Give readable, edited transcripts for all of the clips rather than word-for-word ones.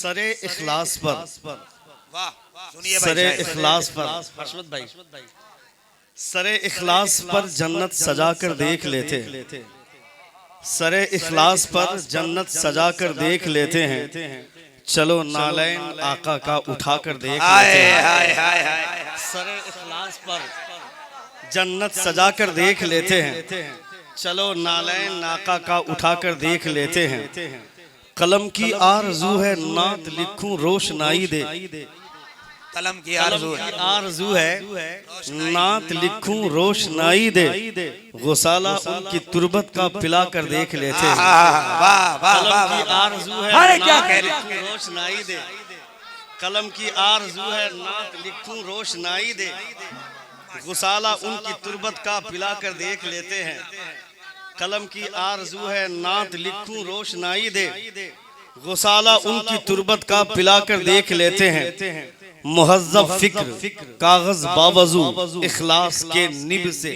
सरे इखलास पर, वाह सुनिए भाई, सरे इखलास पर हर्षवत भाई, सरे इखलास पर जन्नत सजा कर देख लेते, सरे इखलास पर जन्नत सजा कर देख लेते हैं, चलो नालैन आका का उठा कर देख लेते हैं। सरे इखलास पर जन्नत सजा कर देख लेते हैं, चलो नालैन आका का उठा कर देख लेते हैं। कलम की आरज़ू है नात लिखूं रोशनाई दे, कलम की आरज़ू है नात लिखूं रोशनाई दे, गुसाला उनकी तुरबत का पिला कर देख लेते हैं। कलम की आरज़ू है नात लिखूं रोशनाई दे, कलम की आरज़ू है नात लिखूं रोशनाई दे, गुसाला उनकी तुरबत का पिला कर देख लेते हैं। कलम की आरज़ू है नात लिखूं रोशनाई दे, गुसाला उनकी तुरबत का पिला कर देख लेते हैं। मुहज़्ज़ब फिक्र कागज़ बावजू इखलास के निब से,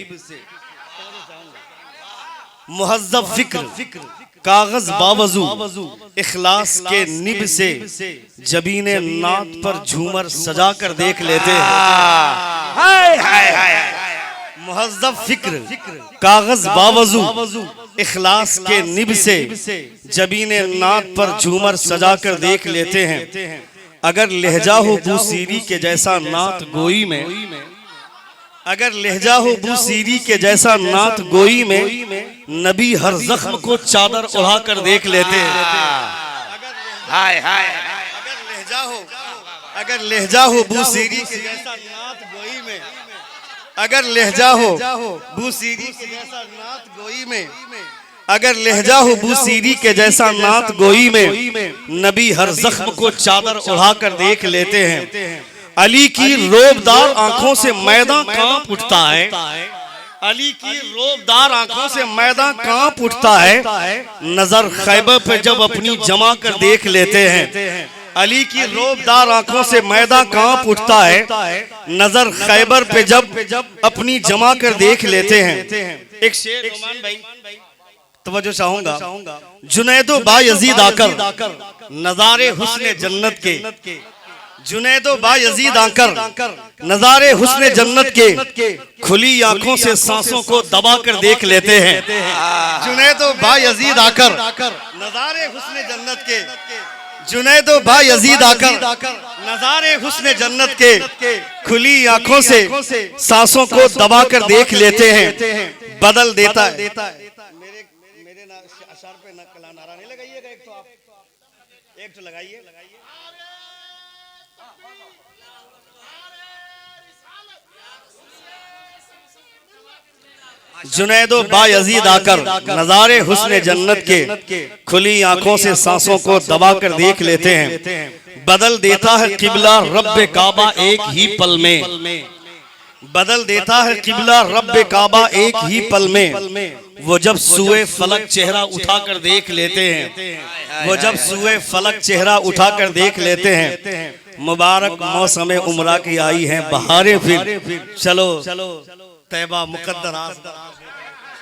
मुहज़्ज़ब फिक्र कागज़ बावजू इखलास के निब से, जबीने नात पर झूमर सजा कर देख लेते हैं। मुहज़्ज़ब फिक्र कागज़ बावजू इखलास के निब से, जबीने नात पर झूमर सजा कर देख लेते हैं। अगर लहजा हो बूसीरी के जैसा नात गोई में, अगर लहजा हो बूसीरी के जैसा नात गोई में, नबी हर जख्म को चादर उड़ा कर देख लेते हैं। अगर लहजा हो बूसीरी के जैसा नात गोई में, अगर लहजा हो बूसीरी के जैसा नात गोई में, अगर लहजा हो बूसीरी के जैसा नात गोई में, नबी हर जख्म को चादर उड़ा कर देख लेते हैं। अली की रोबदार आंखों से मैदान कांप उठता है, अली की रोबदार आंखों से मैदान कांप उठता है, नजर खैबर पे जब अपनी जमा कर देख लेते हैं। अली की रोबदार आंखों से मैदान कांप उठता है, नजर खैबर पे जब अपनी जमा कर देख लेते हैं। एक शेर रोमान भाई तवज्जो चाहूंगा, जुनैदो बायजीद आकर नजारे हुस्ने जन्नत के, जुनैदो बायजीद आकर नजारे हुस्ने जन्नत के, खुली आंखों से सांसों को दबा कर देख लेते हैं। जुनैदो बायजीद आकर नजारे हुस्ने जन्नत के, जुनैदो बायजीद आकर नजारे हुस्ने जन्नत के, खुली आंखों से सांसों को दबा कर देख लेते हैं। बदल देता है मेरे अशार पे नारा नहीं लगाइएगा, एक तो आप एक तो लगाइए। जुनैदो बायजीद आकर नजारे हुस्ने जन्नत के, खुली आंखों से सांसों को दबा कर देख लेते हैं। बदल देता है किबला रब्बे काबा एक ही पल में, बदल देता है किबला रब्बे काबा एक ही पल में, वो जब सुए फलक चेहरा उठा कर देख लेते हैं, वो जब सुए फलक चेहरा उठा कर देख लेते हैं। मुबारक मौसम उमरा की आई है बहारें, फिर चलो तैबा मुकद्दरात